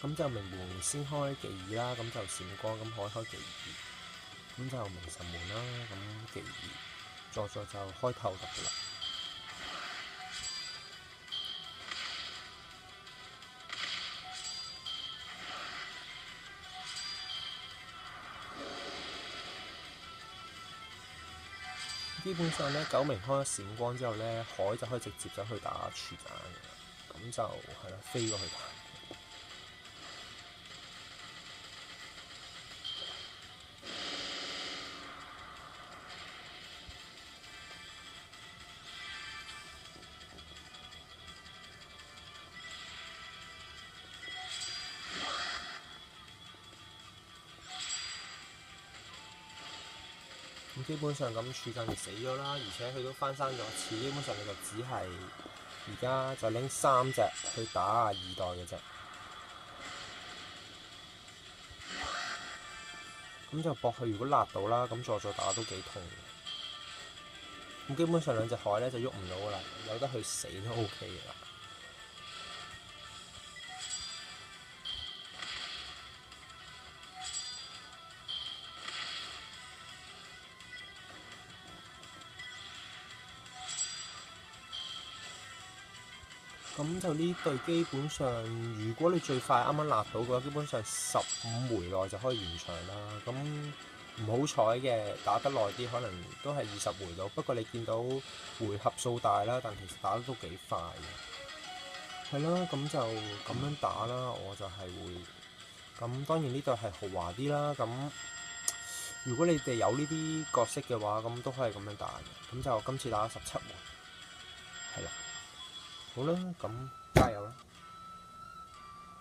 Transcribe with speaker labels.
Speaker 1: 咁就名門先開技二啦，咁就閃光咁開技二，咁就明神門啦，咁技二，佐助就開頭得㗎啦。基本上咧，九明開咗閃光之後咧，海就可以直接走去打柱彈嘅，咁就係啦，飛過去打。咁基本上咁柱彈就死咗啦，而且佢都翻生咗一次，基本上你就只係而家就拎3隻去打2代嘅啫。咁就搏佢如果辣到啦，咁再打都幾痛嘅。咁基本上兩隻海咧就喐唔到噶啦，由得佢死都 OK 嘅啦。咁就呢隊基本上，如果你最快啱啱辣到嘅話，基本上15回內就可以完場啦。咁唔好彩嘅，打得耐啲，可能都係20回到。不過你見到回合數大啦，但其實打得都幾快嘅。係啦，咁就咁樣打啦，我就係會。咁當然呢隊係豪華啲啦。咁如果你哋有呢啲角色嘅話，咁都可以咁樣打嘅。咁就今次打咗17回，係啦。好啦，咁加油啦！